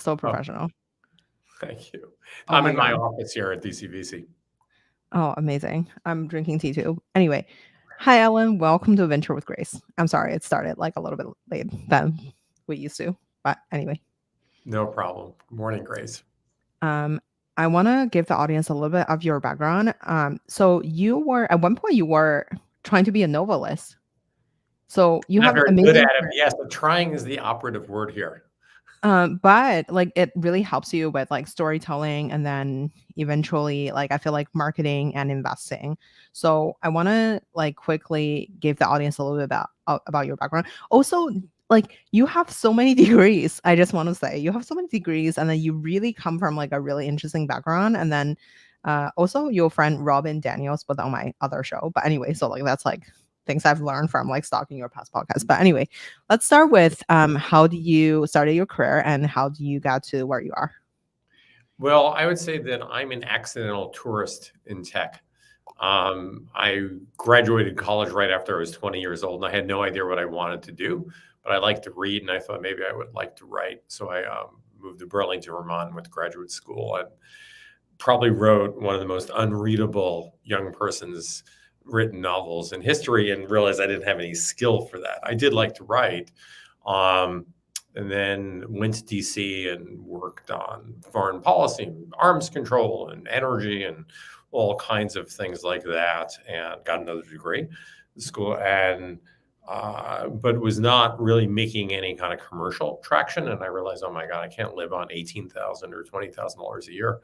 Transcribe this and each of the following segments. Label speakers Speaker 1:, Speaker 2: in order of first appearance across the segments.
Speaker 1: so
Speaker 2: Oh,
Speaker 1: professional.
Speaker 2: thank you.
Speaker 1: Oh
Speaker 2: I'm
Speaker 1: my
Speaker 2: in my
Speaker 1: God.
Speaker 2: office here at DCVC.
Speaker 1: Oh, amazing. I'm drinking tea too. Anyway, hi, Ellen. Welcome to Venture with Grace. I'm sorry it started like a little bit late than we used to. But anyway,
Speaker 2: No problem. Good morning, Grace.
Speaker 1: I want to give the audience a little bit of your background. So you were, at one point, you were trying to be a novelist. So you
Speaker 2: Not
Speaker 1: have
Speaker 2: very good
Speaker 1: amazing
Speaker 2: at it. Yes, but trying is the operative word here.
Speaker 1: but like it really helps you with like storytelling and then eventually like I feel like marketing and investing. So I want to like quickly give the audience a little bit about your background. Also, like you have so many degrees. I just want to say you have so many degrees and then you really come from like a really interesting background. And then also your friend Robin Daniels was on my other show. But anyway, so like that's like things I've learned from like stalking your past podcasts. But anyway, let's start with how do you started your career and how do you got to where you are?
Speaker 2: Well, I would say that I'm an accidental tourist in tech. I graduated college right after I was 20 years old, and I had no idea what I wanted to do, but I liked to read, and I thought maybe I would like to write. So I moved to Burlington, Vermont, went to graduate school, and probably wrote one of the most unreadable young person's written novels in history, and realized I didn't have any skill for that. I did like to write. And then went to DC and worked on foreign policy, and arms control, and energy, and all kinds of things like that, and got another degree in school, and but was not really making any kind of commercial traction. And I realized, oh my God, I can't live on $18,000 or $20,000 a year.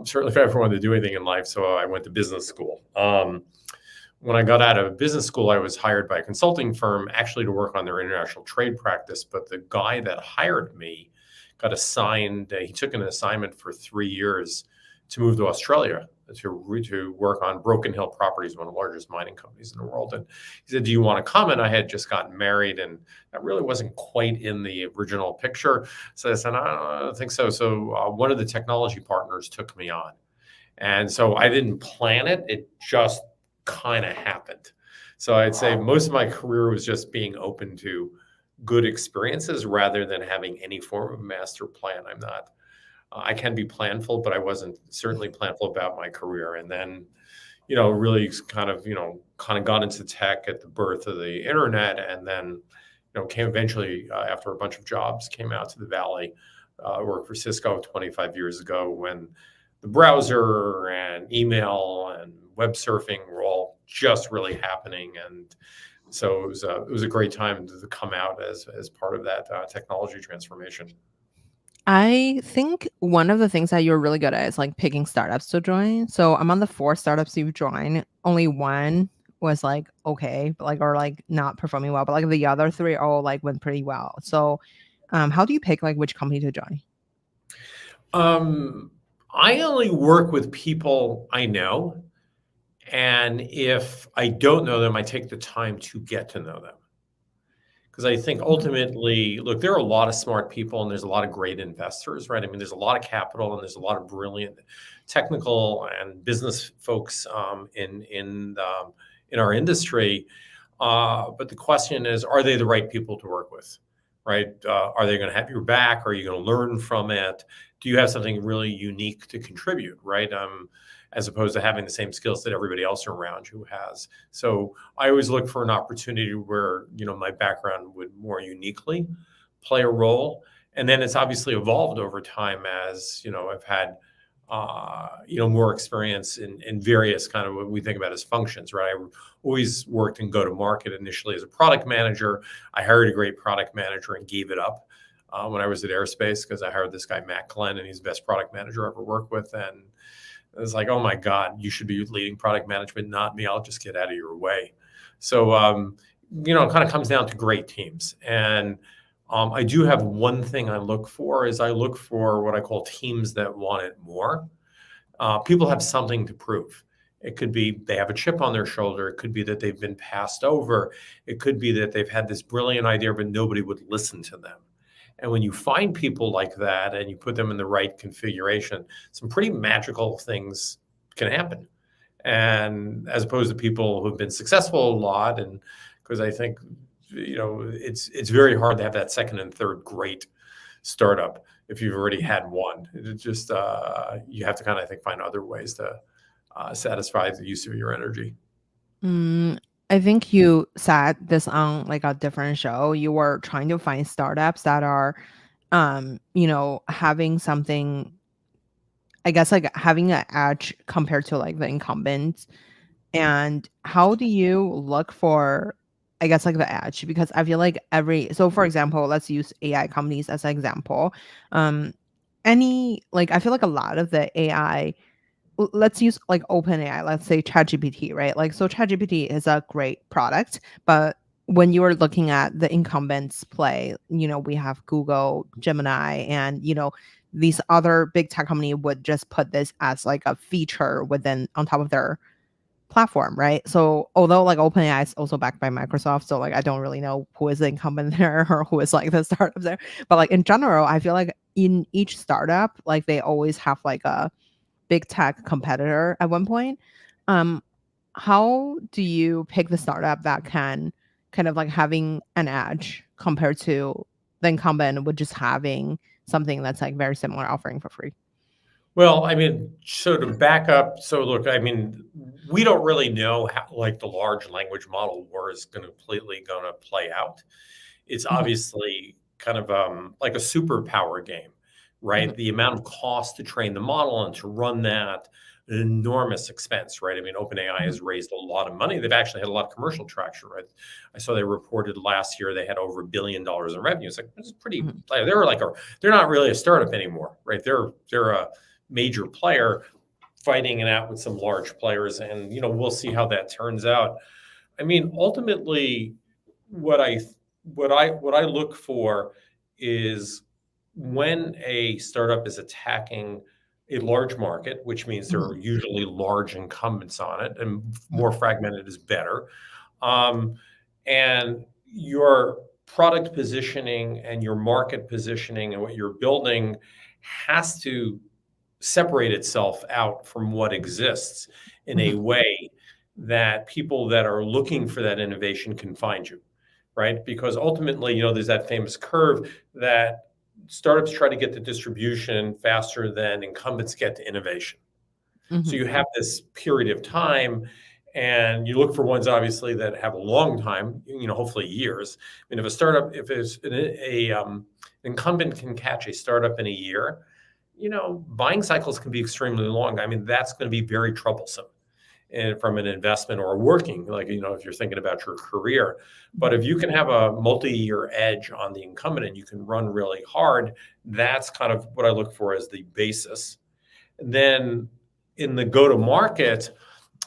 Speaker 2: Certainly, if I ever wanted to do anything in life, so I went to business school. When I got out of business school, I was hired by a consulting firm actually to work on their international trade practice. But the guy that hired me got assigned, he took an assignment for 3 years to move to Australia to work on Broken Hill Properties, one of the largest mining companies in the world. And he said, do you want to come? And I had just gotten married, and that really wasn't quite in the original picture. So I said, I don't think so. So one of the technology partners took me on. And so I didn't plan it. It just kind of happened. So I'd say most of my career was just being open to good experiences rather than having any form of master plan. I'm not, I can be planful, but I wasn't certainly planful about my career. And then, really kind of got into tech at the birth of the internet. And then, came eventually after a bunch of jobs, came out to the Valley, worked for Cisco 25 years ago when the browser and email and web surfing were all just really happening. And so it was a great time to come out as part of that technology transformation.
Speaker 1: I think one of the things that you're really good at is like picking startups to join. So I'm on the 4 startups you've joined. Only one was like okay, but like or like not performing well, but like the other 3 all like went pretty well. So how do you pick like which company to join?
Speaker 2: I only work with people I know. And if I don't know them, I take the time to get to know them. Because I think ultimately, look, there are a lot of smart people and there's a lot of great investors, right? I mean, there's a lot of capital and there's a lot of brilliant technical and business folks in our industry. But the question is, are they the right people to work with, right? Are they going to have your back? Are you going to learn from it? Do you have something really unique to contribute, right? As opposed to having the same skills that everybody else around you has. So I always look for an opportunity where, my background would more uniquely play a role. And then it's obviously evolved over time as, I've had, more experience in various kind of what we think about as functions, right? I always worked in go-to-market initially as a product manager. I hired a great product manager and gave it up when I was at Airespace because I hired this guy, Matt Glenn, and he's the best product manager I ever worked with. And it's like, oh my God, you should be leading product management, not me. I'll just get out of your way. So, it kind of comes down to great teams. And I do have one thing I look for what I call teams that want it more. People have something to prove. It could be they have a chip on their shoulder. It could be that they've been passed over. It could be that they've had this brilliant idea, but nobody would listen to them. And when you find people like that and you put them in the right configuration, some pretty magical things can happen. And as opposed to people who've been successful a lot, and because I think, it's very hard to have that second and third great startup. if you've already had one. It just you have to kind of, I think, find other ways to satisfy the use of your energy.
Speaker 1: I think you said this on like a different show. You were trying to find startups that are, having something, I guess, like having an edge compared to like the incumbents. And how do you look for, I guess, like the edge? Because I feel like so for example, let's use AI companies as an example. Um, I feel like a lot of the AI, let's use like OpenAI, let's say ChatGPT, right? Like, so ChatGPT is a great product, but when you are looking at the incumbents play, we have Google, Gemini, and these other big tech company would just put this as like a feature within on top of their platform, right? So although like OpenAI is also backed by Microsoft, so like I don't really know who is the incumbent there or who is like the startup there. But like in general, I feel like in each startup, like they always have like a big tech competitor at one point. Um, how do you pick the startup that can kind of like having an edge compared to the incumbent with just having something that's like very similar offering for free?
Speaker 2: Well, I mean, so to back up, so look, I mean, we don't really know how like the large language model war is completely going to play out. It's
Speaker 1: Mhm,
Speaker 2: obviously kind of like a superpower game,
Speaker 1: mhm,
Speaker 2: right? The amount of cost to train the model and to run that, an enormous expense, right? I mean, OpenAI
Speaker 1: mhm,
Speaker 2: has raised a lot of money. They've actually had a lot of commercial traction, right? I saw they reported last year they had over $1 billion in revenue. It's like it's pretty.
Speaker 1: mhm,
Speaker 2: They're not really a startup anymore, right? They're a major player fighting it out with some large players, and we'll see how that turns out. I mean, ultimately, what I what I look for is when a startup is attacking a large market, which means there
Speaker 1: mhm,
Speaker 2: are usually large incumbents on it, and
Speaker 1: mhm,
Speaker 2: more fragmented is better. Um, and your product positioning and your market positioning and what you're building has to separate itself out from what exists in a
Speaker 1: mhm,
Speaker 2: way that people that are looking for that innovation can find you, right? Because ultimately, there's that famous curve that startups try to get to distribution faster than incumbents get to innovation. So
Speaker 1: mhm,
Speaker 2: you have this period of time, and you look for ones obviously that have a long time, hopefully years. I mean, if it's incumbent can catch a startup in a year, buying cycles can be extremely long. I mean, that's going to be very troublesome and from an investment or working, like, if you're thinking about your career. But
Speaker 1: mhm,
Speaker 2: if you can have a multi-year edge on the incumbent and you can run really hard, that's kind of what I look for as the basis. Then in the go to market,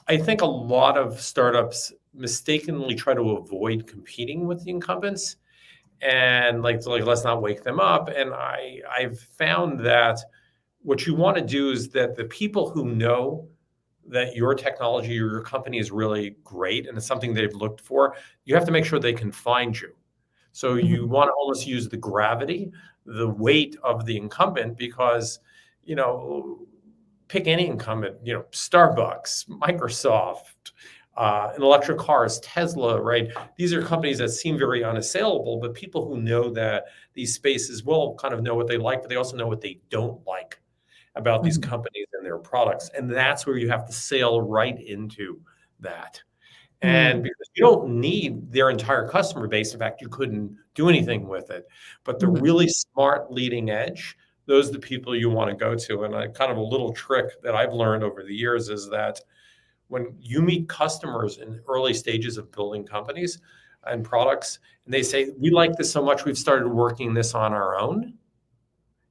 Speaker 2: I think a lot of startups mistakenly try to avoid competing with the incumbents and like let's not wake them up. And I've found that what you want to do is that the people who know that your technology or your company is really great and it's something they've looked for, you have to make sure they can find you. So you
Speaker 1: mhm,
Speaker 2: want to almost use the gravity, the weight of the incumbent, because you know pick any incumbent, Starbucks, Microsoft, in electric cars, Tesla, right? These are companies that seem very unassailable, but people who know that these spaces will kind of know what they like, but they also know what they don't like about these
Speaker 1: mhm,
Speaker 2: companies and their products. And that's where you have to sail right into that. And
Speaker 1: mm,
Speaker 2: because you don't need their entire customer base, in fact, you couldn't do anything with it. But the
Speaker 1: mhm,
Speaker 2: really smart leading edge, those are the people you want to go to. And kind of a little trick that I've learned over the years is that when you meet customers in early stages of building companies and products, and they say, we like this so much, we've started working this on our own.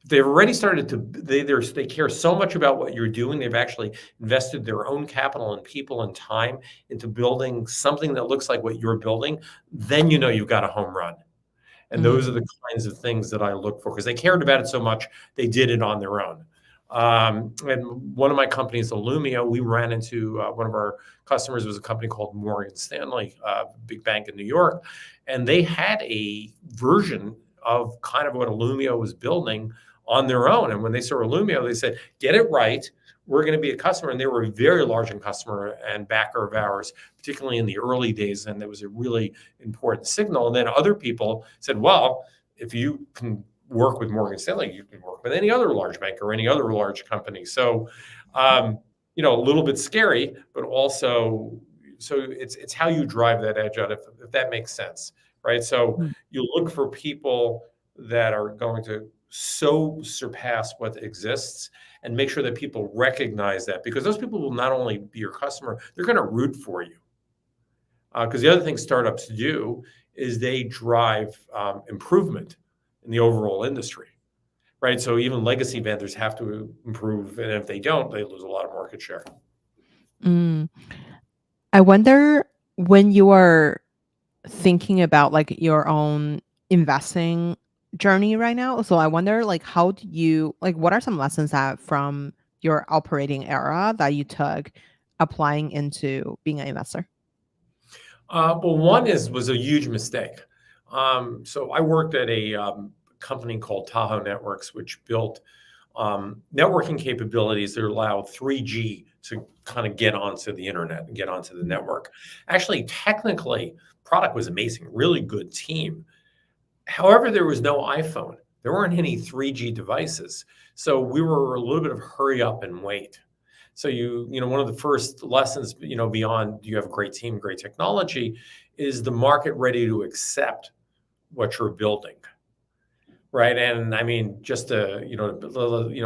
Speaker 2: They've already started to they care so much about what you're doing. They've actually invested their own capital and people and time into building something that looks like what you're building. Then you've got a home run. And those are
Speaker 1: mm,
Speaker 2: the kinds of things that I look for because they cared about it so much, they did it on their own. And one of my companies, Illumio, we ran into one of our customers was a company called Morgan Stanley, big bank in New York, and they had a version of kind of what Illumio was building on their own. And when they saw Illumio, they said, "Get it right. We're going to be a customer." And they were a very large customer and backer of ours, particularly in the early days. And there was a really important signal. And then other people said, well, if you can work with Morgan Stanley, you can work with any other large bank or any other large company. So, you know, a little bit scary, but also, so it's how you drive that edge out, if that makes sense, right? So
Speaker 1: Mm.
Speaker 2: you look for people that are going to so surpass what exists, and make sure that people recognize that, because those people will not only be your customer, they're going to root for you. Because the other thing startups do is they drive improvement in the overall industry, right? So even legacy vendors have to improve, and if they don't, they lose a lot of market share.
Speaker 1: Mm. I wonder, when you are thinking about like your own investing journey right now. So I wonder, like, how do you, like, what are some lessons that from your operating era that you took applying into being an investor?
Speaker 2: Well, one was a huge mistake. So I worked at a company called Tahoe Networks, which built networking capabilities that allow 3G to kind of get onto the internet and get onto the network. Actually, technically, product was amazing, really good team. However, there was no iPhone. There weren't any 3G devices. So we were a little bit of hurry up and wait. So you know, one of the first lessons, you know, beyond you have a great team, great technology, is the market ready to accept what you're building, right? And I mean, just to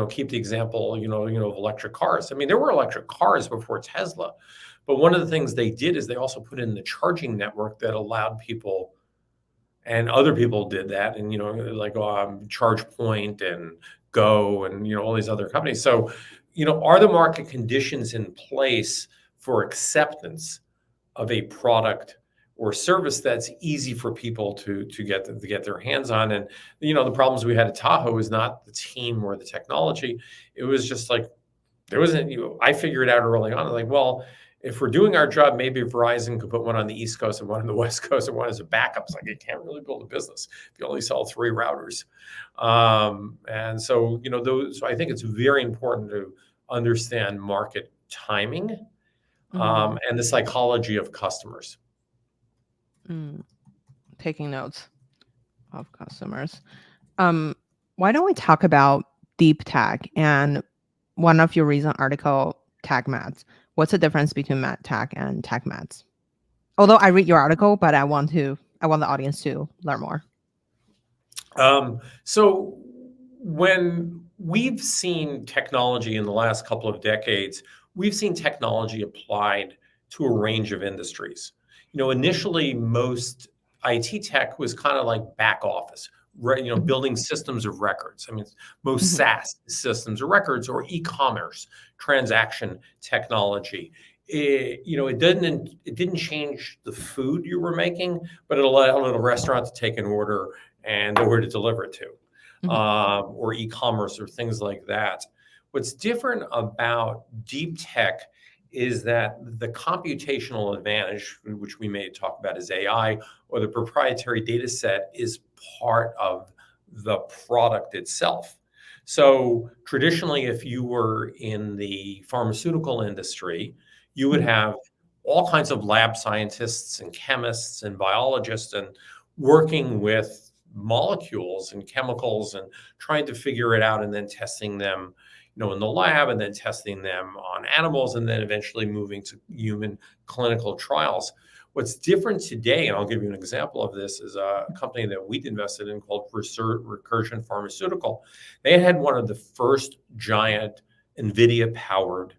Speaker 2: keep the example, of electric cars. I mean, there were electric cars before Tesla, but one of the things they did is they also put in the charging network that allowed people, and other people did that, and like ChargePoint and Go and all these other companies. So, are the market conditions in place for acceptance of a product or service that's easy for people to get their hands on? And the problems we had at Tahoe is not the team or the technology. It was just like there wasn't. I figured out early on, like, well, if we're doing our job, maybe Verizon could put one on the East Coast and one on the West Coast and one as a backup. It's like, you can't really build a business if you only sell 3 routers. And so, so I think it's very important to understand market timing and the psychology of customers.
Speaker 1: Taking notes of customers. Why don't we talk about deep tech and one of your recent article, tech mats? What's the difference between mat tech and tech mats? Although I read your article, but I want the audience to learn more.
Speaker 2: So when we've seen technology in the last couple of decades, we've seen technology applied to a range of industries. Initially, most IT tech was kind of like back office, right? Building systems of records. I mean, most SaaS systems of records, or e-commerce transaction technology. It didn't change the food you were making, but it allowed a restaurant to take an order and know where to deliver it to, or e-commerce or things like that. What's different about deep tech is that the computational advantage, which we may talk about as AI, or the proprietary data set, is part of the product itself. So traditionally, if you were in the pharmaceutical industry, you would have all kinds of lab scientists and chemists and biologists and working with molecules and chemicals and trying to figure it out, and then testing them in the lab, and then testing them on animals, and then eventually moving to human clinical trials. What's different today, and I'll give you an example of this, is a company that we'd invested in called Recursion Pharmaceutical. They had one of the first giant NVIDIA-powered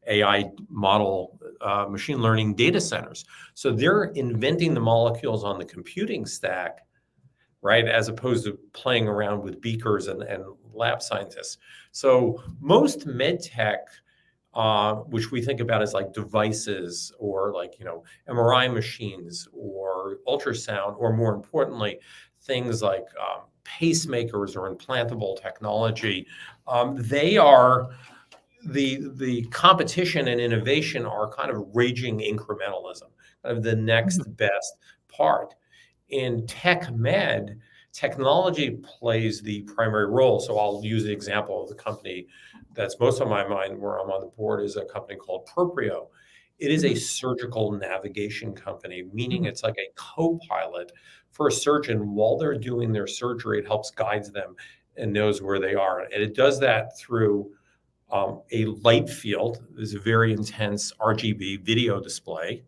Speaker 2: AI model machine learning data centers. So they're inventing the molecules on the computing stack, right, as opposed to playing around with beakers and lab scientists. So most med tech, which we think about as like devices, or like MRI machines, or ultrasound, or more importantly, things like pacemakers or implantable technology, they are the competition and innovation are kind of raging incrementalism, kind of the next best part. In tech med, technology plays the primary role. So I'll use the example of the company that's most on my mind, where I'm on the board, is a company called Proprio. It is a surgical navigation company, meaning it's like a co-pilot for a surgeon while they're doing their surgery. It helps guides them and knows where they are. And it does that through a light field. There's a very intense RGB video display.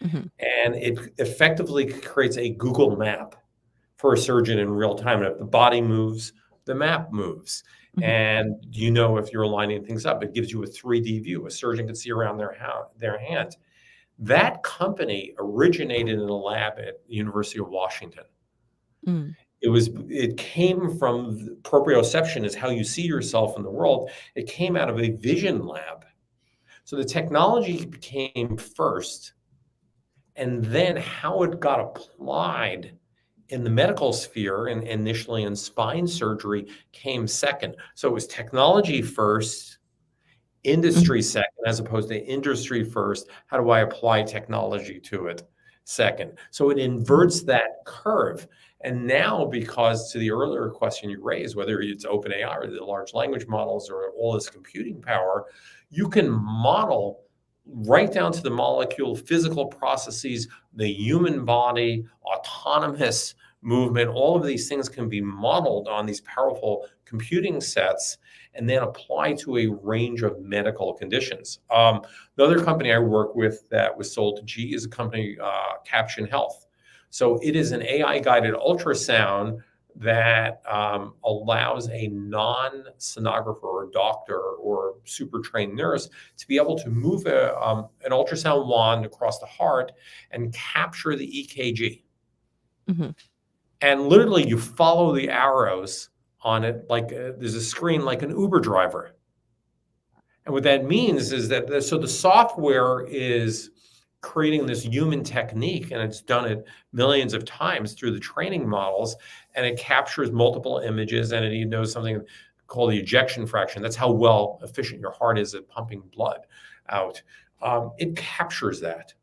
Speaker 1: Mhm.
Speaker 2: And it effectively creates a Google map for a surgeon in real time. And if the body moves, the map moves.
Speaker 1: Mhm.
Speaker 2: And you know if you're lining things up. It gives you a 3D view. A surgeon can see around their hand. That company originated in a lab at the University of Washington.
Speaker 1: Mm.
Speaker 2: It came from proprioception is how you see yourself in the world. It came out of a vision lab. So the technology came first, and then how it got applied in the medical sphere and initially in spine surgery came second. So it was technology first,
Speaker 1: Mhm.
Speaker 2: industry second, as opposed to industry first. How do I apply technology to it second? So it inverts that curve. And now, because to the earlier question you raised, whether it's OpenAI or the large language models or all this computing power, you can model right down to the molecule, physical processes, the human body, autonomous movement. All of these things can be modeled on these powerful computing sets and then apply to a range of medical conditions. The other company I work with that was sold to GE is a company, Caption Health. So it is an AI-guided ultrasound that allows a non-sonographer or doctor or super trained nurse to be able to move an ultrasound wand across the heart and capture the EKG.
Speaker 1: Mhm.
Speaker 2: And literally, you follow the arrows on it like there's a screen like an Uber driver. And what that means is that so the software is creating this human technique, and it's done it millions of times through the training models, and it captures multiple images, and it knows something called the ejection fraction. That's how well efficient your heart is at pumping blood out. It captures that.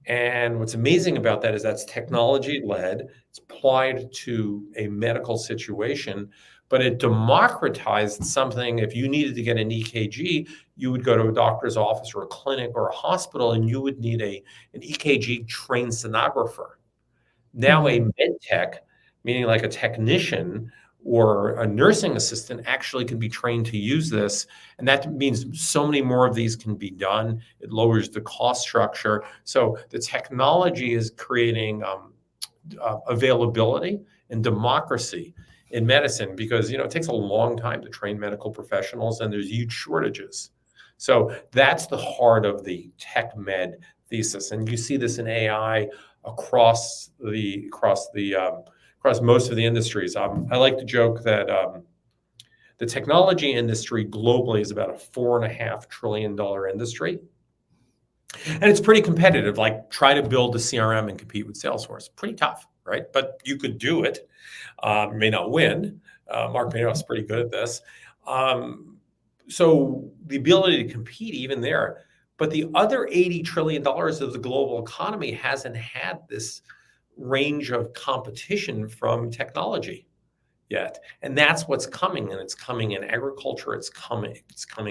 Speaker 2: And what's amazing about that is that's technology led, it's applied to a medical situation, but it democratized something. If you needed to get an EKG, you would go to a doctor's office or a clinic or a hospital, and you would need an EKG trained sonographer. Now, a
Speaker 1: Mm.
Speaker 2: med tech, meaning like a technician or a nursing assistant, actually can be trained to use this. And that means so many more of these can be done. It lowers the cost structure. So the technology is creating availability and democracy in medicine because it takes a long time to train medical professionals and there's huge shortages. So that's the heart of the tech med thesis, and you see this in AI across most of the industries. I like to joke that the technology industry globally is about a $4.5 trillion industry. And it's pretty competitive. Like try to build a CRM and compete with Salesforce. Pretty tough, right? But you could do it. May not win. Mark Mayoff's pretty good at this. So the ability to compete even there. But the other $80 trillion of the global economy hasn't had this range of competition from technology yet. And that's what's coming. And it's coming in agriculture. It's coming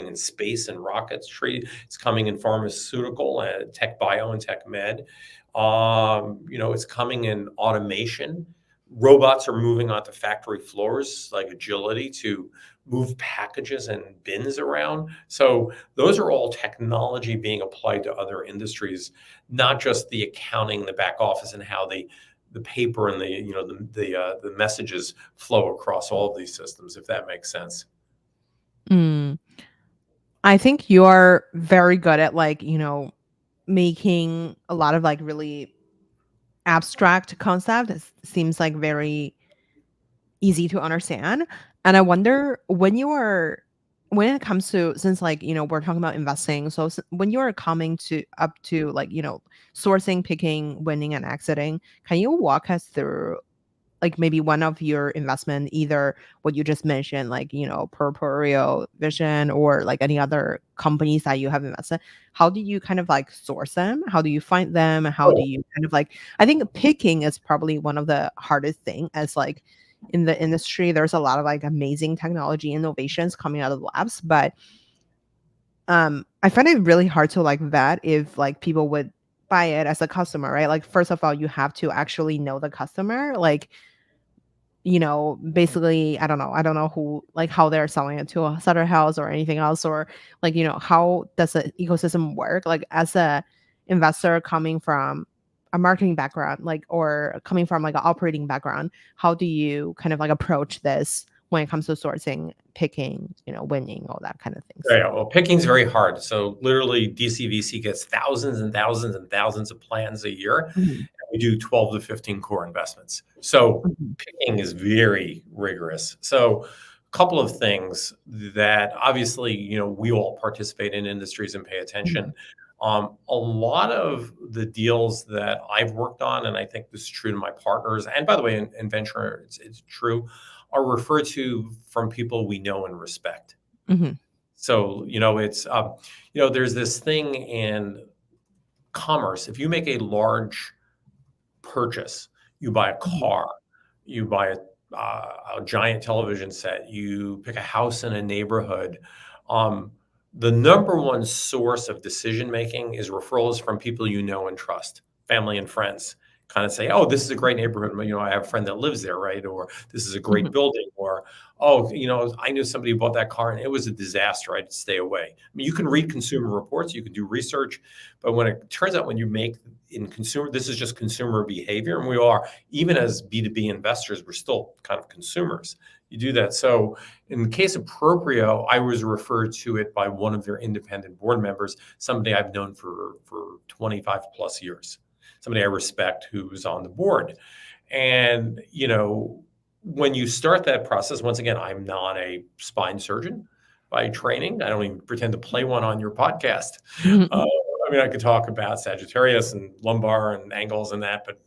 Speaker 2: in space and rocketry. It's coming in pharmaceutical, tech bio and tech med. It's coming in automation. Robots are moving onto factory floors like agility to move packages and bins around. So those are all technology being applied to other industries, not just the accounting, the back office, and how the paper and the messages flow across all of these systems, if that makes sense.
Speaker 1: Mm. I think you're very good at making a lot of really abstract concept. It seems like very easy to understand. And I wonder when it comes to, since we're talking about investing, so when you are coming to up to sourcing, picking, winning and exiting, can you walk us through maybe one of your investment, either what you just mentioned, Purpureo Vision, or any other companies that you have invested? How do you kind of source them? How do you find them? How do
Speaker 2: Oh,
Speaker 1: you kind of I think picking is probably one of the hardest thing, as in the industry there's a lot of amazing technology innovations coming out of labs, but I find it really hard to vet if people would buy it as a customer, right? Like, first of all, you have to actually know the customer. Like, basically, I don't know who, like, how they're selling it to a Sutter House or anything else, or like, how does the ecosystem work? Like, as a investor coming from a marketing background, like, or coming from like an operating background, how do you kind of like approach this when it comes to sourcing, picking, winning, all that kind of things?
Speaker 2: Yeah, well, picking's very hard. So literally, DCVC gets thousands and thousands and thousands of plans a year.
Speaker 1: Mhm,
Speaker 2: We do 12 to 15 core investments. So
Speaker 1: mhm,
Speaker 2: picking is very rigorous. So a couple of things that obviously, we all participate in industries and pay attention.
Speaker 1: mhm,
Speaker 2: A lot of the deals that I've worked on, and I think this is true to my partners, and by the way, in venture, it's true, are referred to from people we know and respect.
Speaker 1: mhm,
Speaker 2: So, there's this thing in commerce. If you make a large purchase, you buy a
Speaker 1: mhm,
Speaker 2: car, you buy a giant television set, you pick a house in a neighborhood. Um, the number one source of decision making is referrals from people you know and trust, family and friends. Kind of say, "Oh, this is a great neighborhood. I have a friend that lives there, right?" Or "This is a great
Speaker 1: mhm,
Speaker 2: building." Or "Oh, I knew somebody who bought that car and it was a disaster. I'd stay away." I mean, you can read consumer reports, you can do research, but when it turns out when you make in consumer, this is just consumer behavior, and we are, even as B2B investors, we're still kind of consumers. You do that. So in the case of Proprio, I was referred to it by one of their independent board members, somebody I've known for 25 plus years, somebody I respect who's on the board. And, when you start that process, once again, I'm not a spine surgeon by training. I don't even pretend to play one on your podcast.
Speaker 1: mhm,
Speaker 2: Uh, I mean, I could talk about Sagittarius and lumbar and angles and that, but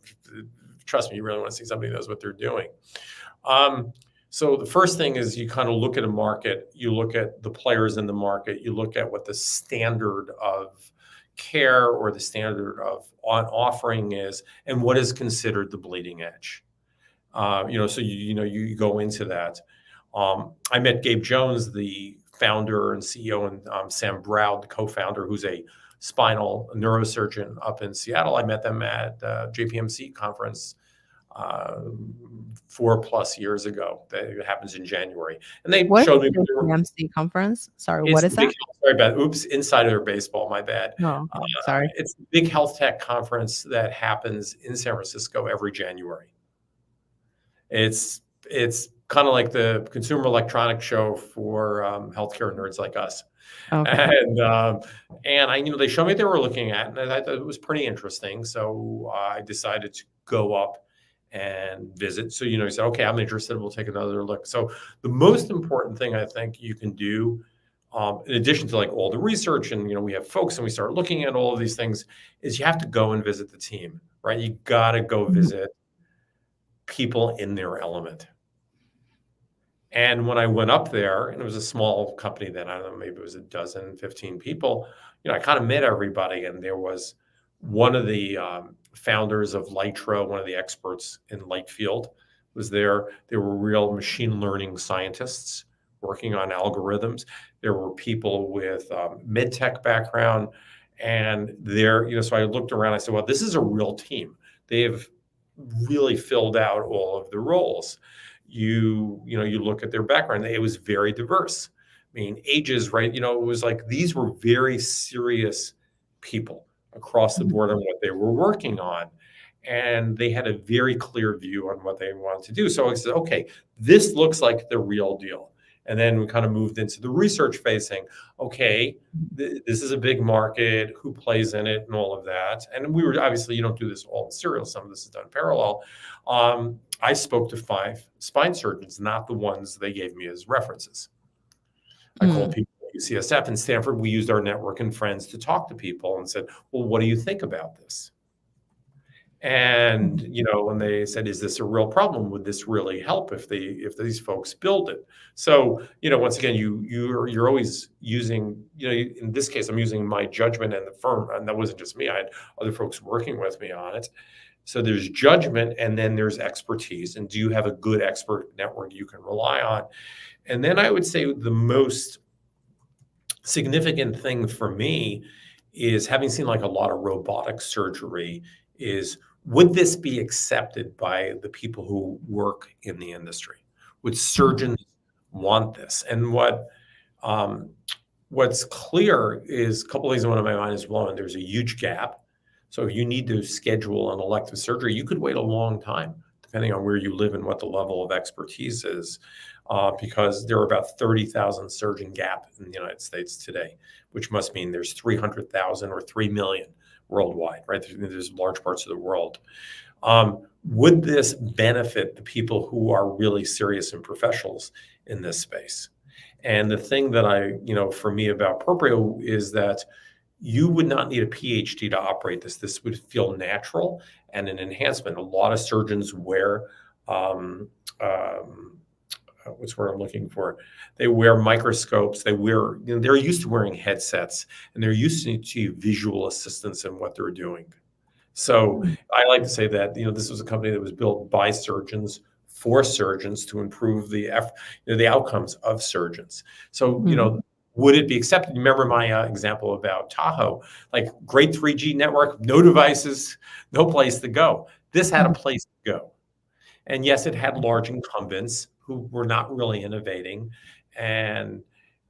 Speaker 2: trust me, you really want to see somebody who knows what they're doing. So the first thing is you kind of look at a market, you look at the players in the market, you look at what the standard of care or the standard of offering is, and what is considered the bleeding edge. So you go into that. I met Gabe Jones, the founder and CEO, and Sam Brown, the co-founder, who's a spinal neurosurgeon up in Seattle. I met them at JPMC conference 4+ years ago. That happens in January, and they
Speaker 1: What
Speaker 2: showed me.
Speaker 1: is the PMC conference? Sorry, what
Speaker 2: It's
Speaker 1: is
Speaker 2: the big.
Speaker 1: that?
Speaker 2: Sorry about oops, insider baseball. My bad.
Speaker 1: Oh, okay. Sorry.
Speaker 2: It's the big health tech conference that happens in San Francisco every January. It's kind of like the Consumer Electronics Show for healthcare nerds like us.
Speaker 1: Okay.
Speaker 2: And they showed me what they were looking at, and I thought it was pretty interesting. So I decided to go up and visit. So you said, okay, I'm interested. We'll take another look. So the most important thing I think you can do, in addition to like all the research, and we have folks and we start looking at all of these things, is you have to go and visit the team, right? You got to go
Speaker 1: Mhm,
Speaker 2: visit people in their element. And when I went up there, and it was a small company then, I don't know, maybe it was a dozen, 15 people, I kind of met everybody. And there was one of the founders of Lytro, one of the experts in light field was there. There were real machine learning scientists working on algorithms. There were people with med tech background. And so I looked around, I said, well, this is a real team. They've really filled out all of the roles. You look at their background, it was very diverse. I mean, ages, right? It was like these were very serious people across the
Speaker 1: mhm,
Speaker 2: board on what they were working on. And they had a very clear view on what they wanted to do. So I said, okay, this looks like the real deal. And then we kind of moved into the research phase saying, okay, this is a big market, who plays in it and all of that. And we were obviously, you don't do this all in serial. Some of this is done parallel. I spoke to 5 spine surgeons, not the ones they gave me as references. I called
Speaker 1: mm,
Speaker 2: people at UCSF and Stanford. We used our network and friends to talk to people and said, well, what do you think about this? And
Speaker 1: mhm,
Speaker 2: when they said, "Is this a real problem? Would this really help if these folks build it?" So once again, you're always using in this case, I'm using my judgment and the firm, and that wasn't just me. I had other folks working with me on it. So there's judgment, and then there's expertise. And do you have a good expert network you can rely on? And then I would say the most significant thing for me is, having seen like a lot of robotic surgery, is would this be accepted by the people who work in the industry? Would surgeons want this? And what's clear is a couple of things that went on my mind is, one, there's a huge gap. So if you need to schedule an elective surgery, you could wait a long time, depending on where you live and what the level of expertise is, because there are about 30,000 surgeon gap in the United States today, which must mean there's 300,000 or 3 million worldwide, right? There's large parts of the world. Would this benefit the people who are really serious and professionals in this space? And the thing that for me about Proprio is that you would not need a PhD to operate this. This would feel natural and an enhancement. A lot of surgeons wear, what's what I'm looking for? They wear microscopes. They're used to wearing headsets, and they're used to visual assistance in what they're doing. So I like to say that, this was a company that was built by surgeons for surgeons to improve the outcomes of surgeons. So, would it be accepted? Remember my example about Tahoe, like great 3G network, no devices, no place to go. This had a place to go. And yes, it had large incumbents who were not really innovating, and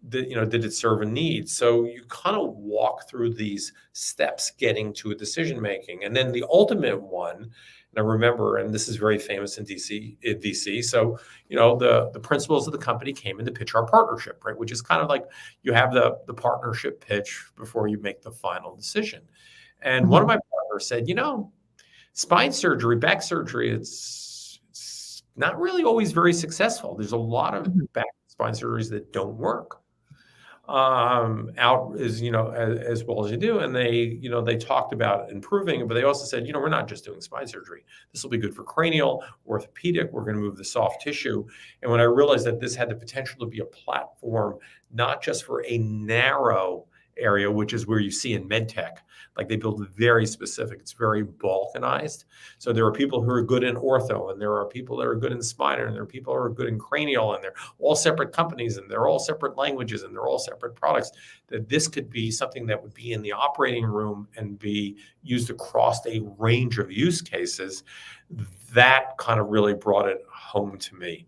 Speaker 2: did it serve a need? So you kind of walk through these steps getting to a decision making. And then the ultimate one, and I remember, and this is very famous in VC. So, the principals of the company came in to pitch our partnership, right? Which is kind of like you have the partnership pitch before you make the final decision. And one of my partners said, spine surgery, back surgery, it's not really always very successful. There's a lot of back spine surgeries that don't work out as well as you do. And they talked about improving, but they also said, we're not just doing spine surgery. This will be good for cranial, orthopedic. We're going to move the soft tissue. And when I realized that this had the potential to be a platform, not just for a narrow area, which is where you see in med tech, like they build very specific, it's very balkanized. So there are people who are good in ortho, and there are people that are good in spine, and there are people who are good in cranial, and they're all separate companies, and they're all separate languages, and they're all separate products. That this could be something that would be in the operating room and be used across a range of use cases. That kind of really brought it home to me.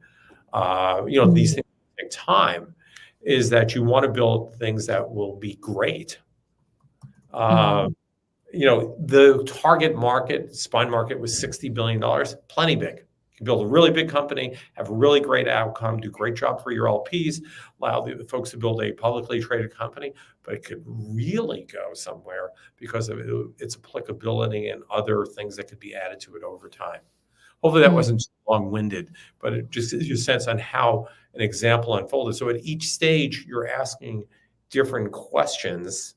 Speaker 2: These things take time. Is that you want to build things that will be great. The target market, spine market, was $60 billion, plenty big. You can build a really big company, have a really great outcome, do a great job for your LPs, allow the folks to build a publicly traded company, but it could really go somewhere because of its applicability and other things that could be added to it over time. Hopefully that wasn't too long-winded, but it just gives you a sense on how an example unfolded. So at each stage, you're asking different questions,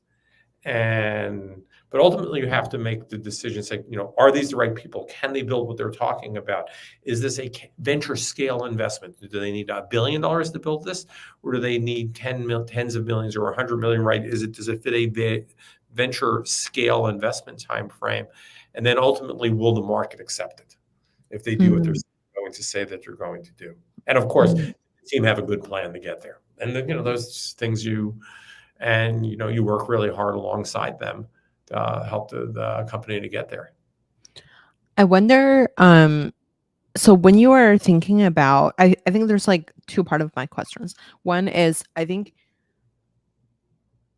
Speaker 2: but ultimately you have to make the decision, say, are these the right people? Can they build what they're talking about? Is this a venture scale investment? Do they need $1 billion to build this? Or do they need tens of millions or 100 million, right? Does it fit a venture scale investment time frame? And then ultimately, will the market accept it if they do what they're going to say that they're going to do? And of course, the team have a good plan to get there. And then, those things you work really hard alongside them to help the company to get there.
Speaker 1: I wonder, so when you are thinking about, I think there's like two parts of my questions. One is, I think,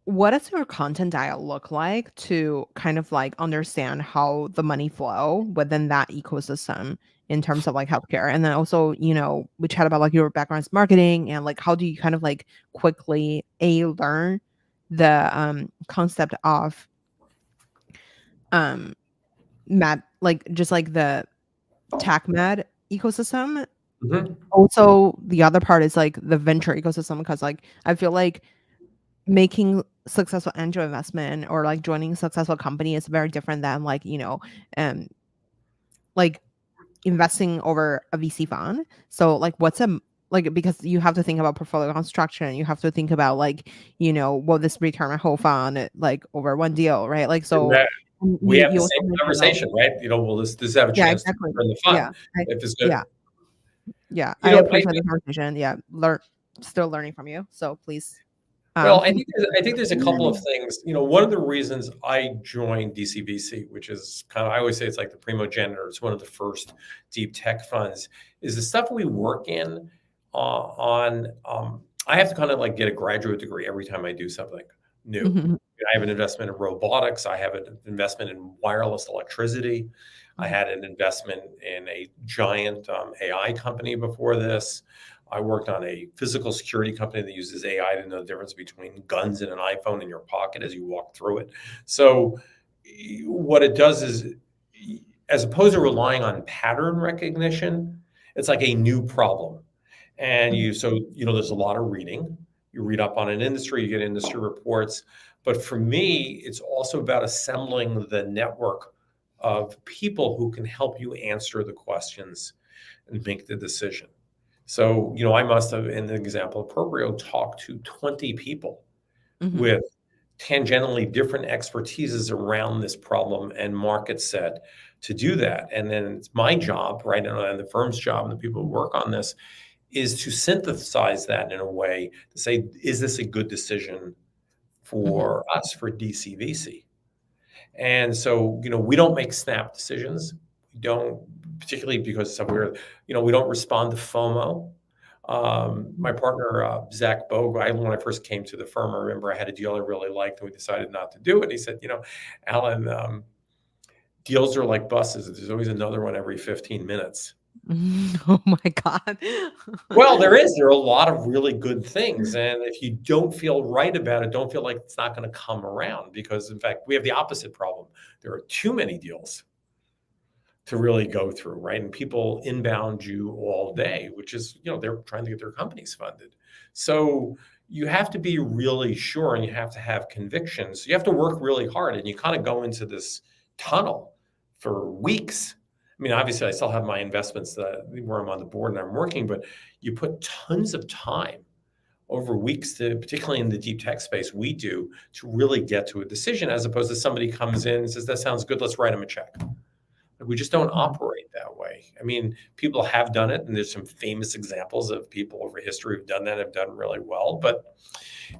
Speaker 1: what does your content diet look like to kind of like understand how the money flow within that ecosystem in terms of like healthcare? And then also, we chat about like your background in marketing, and like how do you kind of like quickly learn the concept of just like the tech med ecosystem. Also, the other part is like the venture ecosystem, because like I feel like making successful angel investment or like joining a successful company is very different than like like investing over a VC fund. So like because you have to think about portfolio construction, you have to think about like will this return my whole fund like over one deal, right? Like so
Speaker 2: we have the same conversation, right? Will this have a chance to return the fund? If it's good.
Speaker 1: I appreciate the conversation. Still learning from you, so please
Speaker 2: Well, I think there's a couple of things. One of the reasons I joined DCVC, which is kind of, I always say it's like the primogenitor, it's one of the first deep tech funds, is the stuff we work in I have to kind of like get a graduate degree every time I do something new. I have an investment in robotics. I have an investment in wireless electricity. I had an investment in a giant AI company before this. I worked on a physical security company that uses AI to know the difference between guns and an iPhone in your pocket as you walk through it. So what it does is, as opposed to relying on pattern recognition, it's like a new problem. And there's a lot of reading. You read up on an industry, you get industry reports. But for me, it's also about assembling the network of people who can help you answer the questions and make the decision. So, I must have, in the example of Proprio, talked to 20 people with tangentially different expertises around this problem and market set to do that. And then it's my job, right, and the firm's job and the people who work on this is to synthesize that in a way to say, is this a good decision for us, for DCVC? And so, we don't make snap decisions. We don't, particularly because we don't respond to FOMO. My partner, Zach Bogue, when I first came to the firm, I remember I had a deal I really liked and we decided not to do it. And he said, Alan, deals are like buses. There's always another one every 15 minutes.
Speaker 1: Oh my God.
Speaker 2: Well, there are a lot of really good things. And if you don't feel right about it, don't feel like it's not going to come around, because in fact, we have the opposite problem. There are too many deals to really go through, right? And people inbound you all day, which is, they're trying to get their companies funded. So you have to be really sure and you have to have convictions. You have to work really hard and you kind of go into this tunnel for weeks. I mean, obviously, I still have my investments where I'm on the board and I'm working, but you put tons of time over weeks particularly in the deep tech space we do, to really get to a decision, as opposed to somebody comes in and says, that sounds good, let's write them a check. We just don't operate that way. I mean, people have done it, and there's some famous examples of people over history who've done that, have done really well, but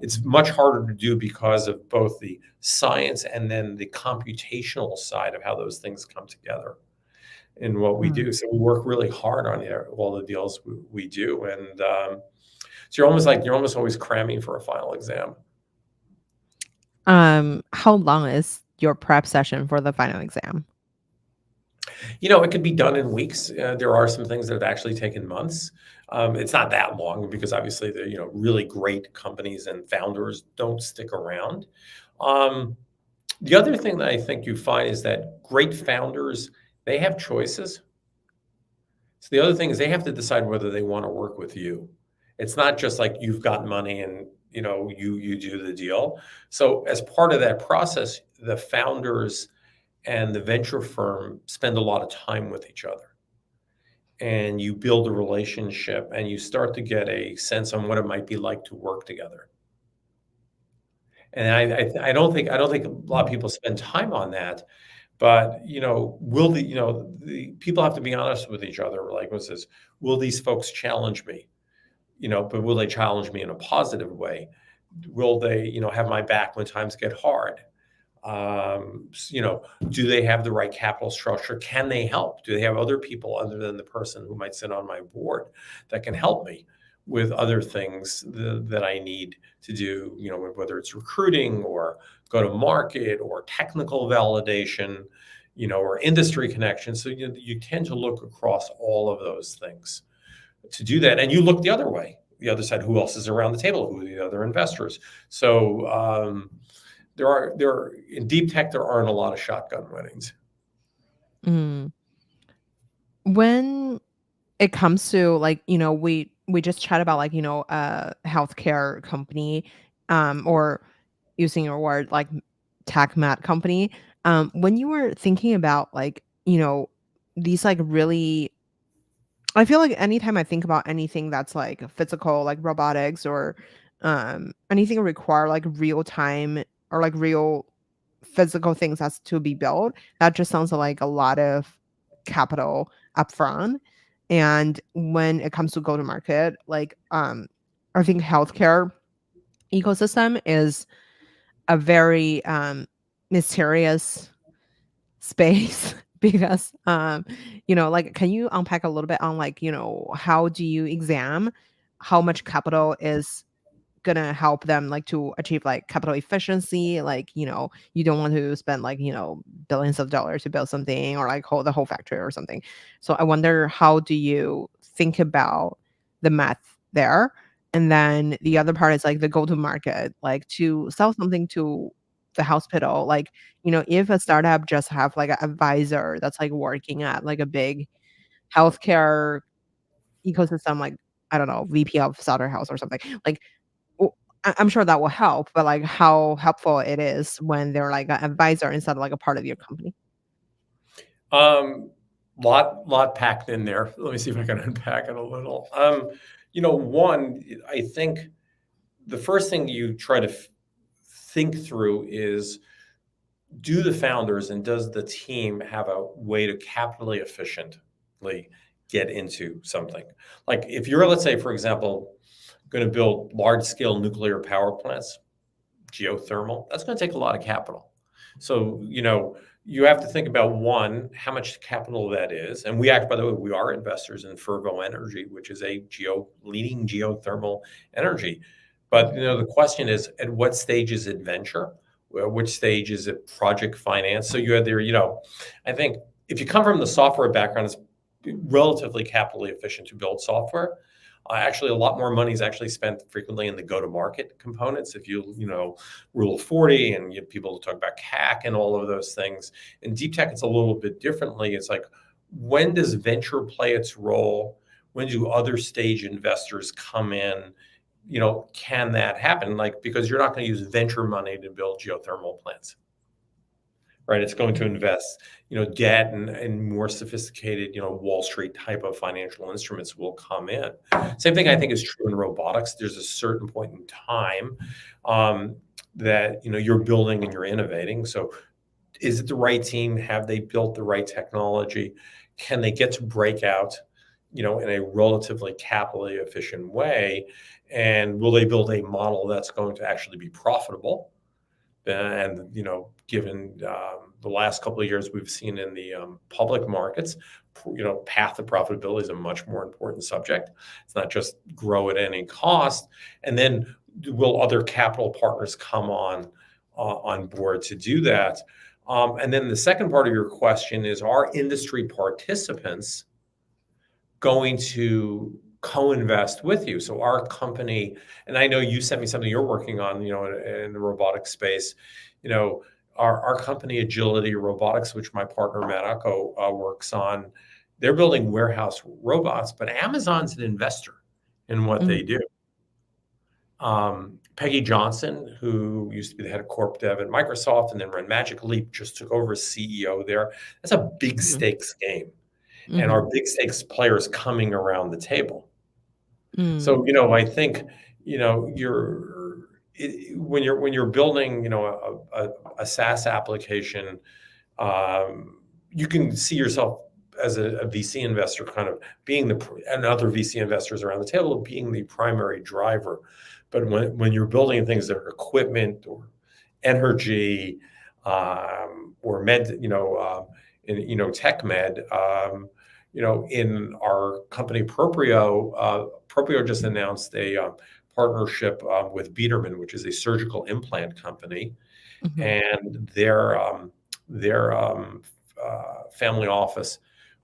Speaker 2: it's much harder to do because of both the science and then the computational side of how those things come together in what we do. So we work really hard on all the deals we do. And so you're almost always cramming for a final exam.
Speaker 1: How long is your prep session for the final exam?
Speaker 2: It could be done in weeks. There are some things that have actually taken months. It's not that long because obviously the really great companies and founders don't stick around. The other thing that I think you find is that great founders, they have choices. So the other thing is they have to decide whether they want to work with you. It's not just like you've got money and you do the deal. So as part of that process, the founders and the venture firm spend a lot of time with each other, and you build a relationship and you start to get a sense on what it might be like to work together. And I don't think a lot of people spend time on that, but will the people have to be honest with each other? Like, what's this? Will these folks challenge me? But will they challenge me in a positive way? Will they, have my back when times get hard? Do they have the right capital structure? Can they help? Do they have other people other than the person who might sit on my board that can help me with other things that I need to do, whether it's recruiting or go to market or technical validation, or industry connections. So you tend to look across all of those things to do that. And you look the other way, the other side, who else is around the table? Who are the other investors? So, there are in deep tech, there aren't a lot of shotgun weddings.
Speaker 1: When it comes to we just chat about a healthcare company, or using your word like tech mat company. When you were thinking about these really, I feel like anytime I think about anything that's like physical, like robotics or anything require like real time or like real physical things has to be built, that just sounds like a lot of capital upfront. And when it comes to go to market, I think healthcare ecosystem is a very mysterious space because like, can you unpack a little bit on, like, how do you examine how much capital is gonna help them, like, to achieve, like, capital efficiency? Like, you don't want to spend, like, billions of dollars to build something, or like hold the whole factory or something. So I wonder, how do you think about the math there? And then the other part is like the go to market, like to sell something to the hospital. Like, if a startup just have like an advisor that's like working at like a big healthcare ecosystem, like, I don't know, VP of House or something. Like, well, I'm sure that will help, but, like, how helpful it is when they're, like, an advisor instead of, like, a part of your company.
Speaker 2: Um, lot packed in there. Let me see if I can unpack it a little. One, I think the first thing you try to think through is, do the founders and does the team have a way to capitally efficiently get into something? Like if you're, let's say, for example, going to build large scale nuclear power plants, geothermal, that's going to take a lot of capital. So, you have to think about, one, how much capital that is. And by the way, we are investors in Fervo Energy, which is a leading geothermal energy. But, the question is, at what stage is it venture? Which stage is it project finance? So you have there, I think if you come from the software background, it's relatively capitally efficient to build software. Actually, a lot more money is actually spent frequently in the go-to-market components. If rule of 40, and you have people talk about CAC and all of those things. In deep tech, it's a little bit differently. It's like, when does venture play its role? When do other stage investors come in? Can that happen? Like, because you're not going to use venture money to build geothermal plants, right? It's going to invest, debt and more sophisticated, Wall Street type of financial instruments will come in. Same thing I think is true in robotics. There's a certain point in time that, you're building and you're innovating. So is it the right team? Have they built the right technology? Can they get to break out, in a relatively capitally efficient way? And will they build a model that's going to actually be profitable? And, given the last couple of years we've seen in the public markets, path to profitability is a much more important subject. It's not just grow at any cost. And then will other capital partners come on board to do that? And then the second part of your question is, are industry participants going to co-invest with you? So our company, and I know you sent me something you're working on, in the robotics space, our company, Agility Robotics, which my partner Manako works on, they're building warehouse robots, but Amazon's an investor in what they do. Peggy Johnson, who used to be the head of corp dev at Microsoft and then ran Magic Leap, just took over as CEO there. That's a big stakes game. And our big stakes players coming around the table. So, I think, when you're building, a SaaS application, you can see yourself as a VC investor, kind of being and other VC investors around the table being the primary driver. But when you're building things that are equipment or energy, or med, tech med, in our company Proprio just announced a partnership with Biederman, which is a surgical implant company, and their family office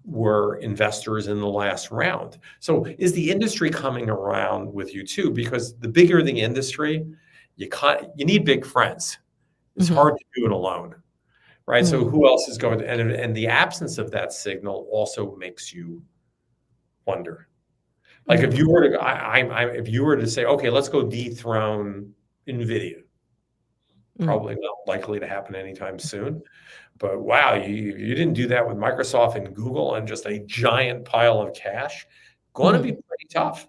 Speaker 2: were investors in the last round. So is the industry coming around with you too? Because the bigger the industry, you need big friends. It's hard to do it alone. Right. So who else is going to, and the absence of that signal also makes you wonder. Like if you were to say, okay, let's go dethrone NVIDIA, probably not likely to happen anytime soon. But wow, you didn't do that with Microsoft and Google and just a giant pile of cash. Going to be pretty tough.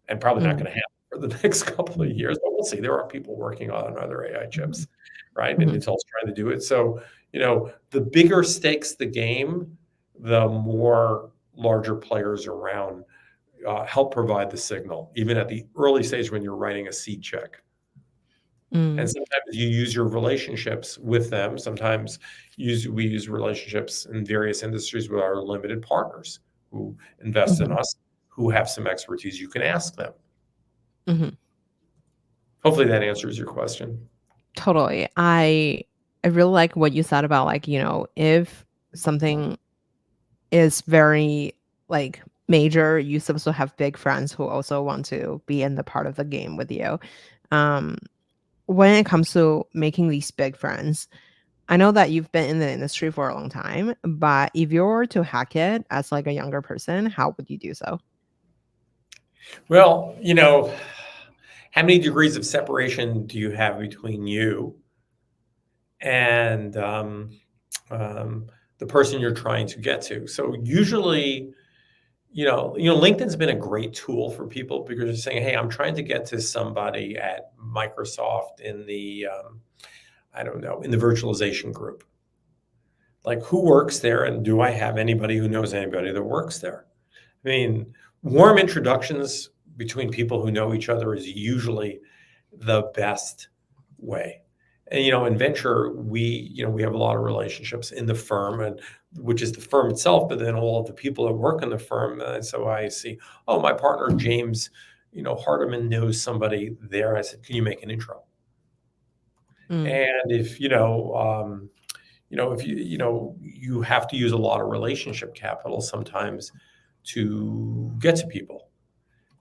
Speaker 2: And probably not going to happen for the next couple of years, but we'll see. There are people working on other AI chips, right? And Intel's trying to do it. So, the bigger stakes the game, the more larger players around help provide the signal, even at the early stage when you're writing a seed check. And sometimes you use your relationships with them. Sometimes we use relationships in various industries with our limited partners who invest in us, who have some expertise. You can ask them. Hopefully that answers your question.
Speaker 1: Totally. I really like what you said about like, if something is very like major, you supposed to have big friends who also want to be in the part of the game with you. When it comes to making these big friends, I know that you've been in the industry for a long time, but if you were to hack it as like a younger person, how would you do so?
Speaker 2: Well, how many degrees of separation do you have between you and the person you're trying to get to? So usually, LinkedIn's been a great tool for people because you're saying, hey, I'm trying to get to somebody at Microsoft in the, I don't know, in the virtualization group. Like, who works there, and do I have anybody who knows anybody that works there? I mean, warm introductions between people who know each other is usually the best way. And in venture, we have a lot of relationships in the firm, and which is the firm itself, but then all of the people that work in the firm. And so I see, oh, my partner James, Hardiman knows somebody there. I said, can you make an intro? And if you have to use a lot of relationship capital sometimes to get to people.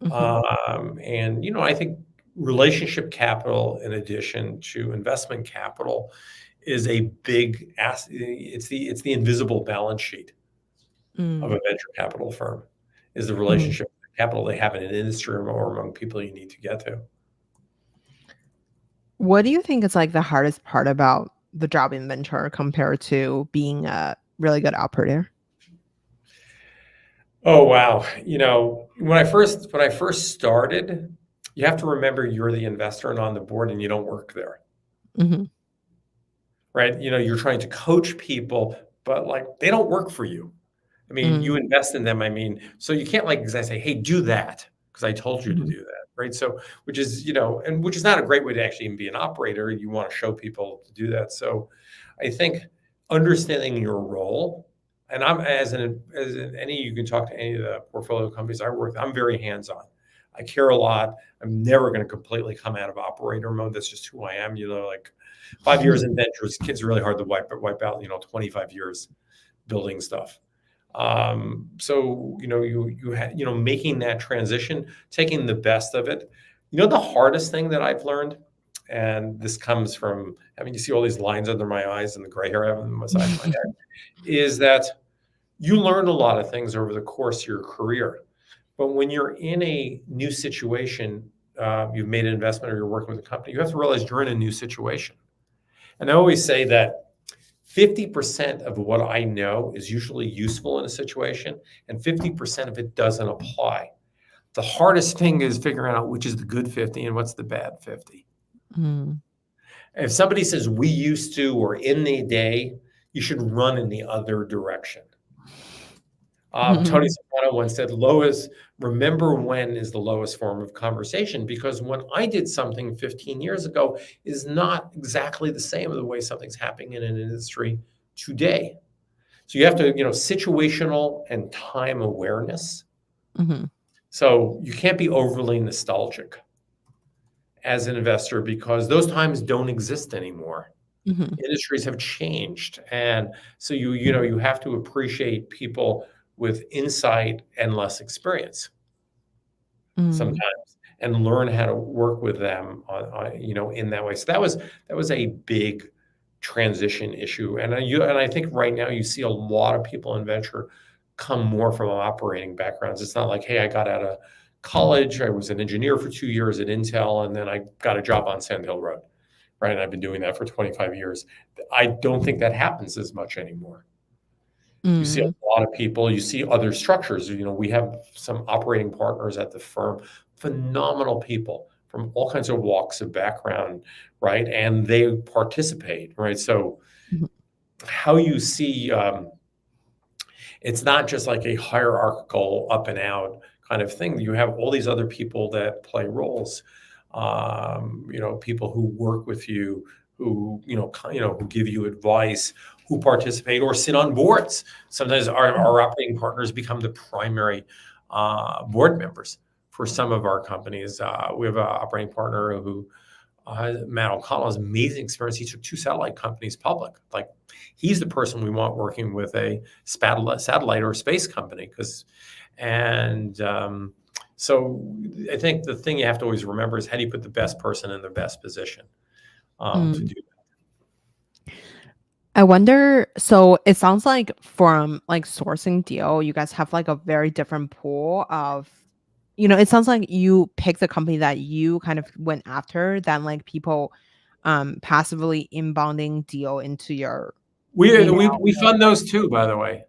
Speaker 2: And I think relationship capital, in addition to investment capital, is a big asset. It's the invisible balance sheet of a venture capital firm, is the relationship capital they have in an industry or among people you need to get to.
Speaker 1: What do you think is like the hardest part about the job in venture compared to being a really good operator?
Speaker 2: Oh, wow. When I first started, you have to remember you're the investor and on the board, and you don't work there. Right? You're trying to coach people, but like they don't work for you. I mean, you invest in them. I mean, so you can't exactly say, hey, do that because I told you to do that. Right. So, which is not a great way to actually even be an operator. You want to show people to do that. So I think understanding your role, and I'm you can talk to any of the portfolio companies I work with, I'm very hands-on. I care a lot. I'm never going to completely come out of operator mode. That's just who I am. 5 years in ventures, it's really hard to wipe out, 25 years building stuff. So, making that transition, taking the best of it. The hardest thing that I've learned, and this comes from having, you see all these lines under my eyes and the gray hair I have on the side of my head, is that you learn a lot of things over the course of your career. But when you're in a new situation, you've made an investment or you're working with a company, you have to realize you're in a new situation. And I always say that 50% of what I know is usually useful in a situation, and 50% of it doesn't apply. The hardest thing is figuring out which is the good 50 and what's the bad 50. If somebody says we used to or in the day, you should run in the other direction. Tony Soprano once said, remember when is the lowest form of conversation, because when I did something 15 years ago is not exactly the same as the way something's happening in an industry today. So you have to, situational and time awareness. So you can't be overly nostalgic as an investor because those times don't exist anymore. Industries have changed. And so you have to appreciate people with insight and less experience sometimes, and learn how to work with them in that way. So that was a big transition issue. And I think right now you see a lot of people in venture come more from operating backgrounds. It's not like, hey, I got out of college, I was an engineer for 2 years at Intel, and then I got a job on Sand Hill Road. Right. And I've been doing that for 25 years. I don't think that happens as much anymore. You see a lot of people, you see other structures. We have some operating partners at the firm, phenomenal people from all kinds of walks of background, right? And they participate, right? So how you see, it's not just like a hierarchical up and out kind of thing. You have all these other people that play roles, people who work with you, who who give you advice, who participate or sit on boards. Sometimes our operating partners become the primary board members for some of our companies. We have an operating partner who, Matt O'Connell, has amazing experience. He took 2 satellite companies public. Like, he's the person we want working with a satellite or space company. So I think the thing you have to always remember is, how do you put the best person in the best position to do that?
Speaker 1: I wonder, so it sounds like from like sourcing deal, you guys have like a very different pool of, it sounds like you pick the company that you kind of went after than like people passively inbounding deal into your email.
Speaker 2: We fund those too, by the way.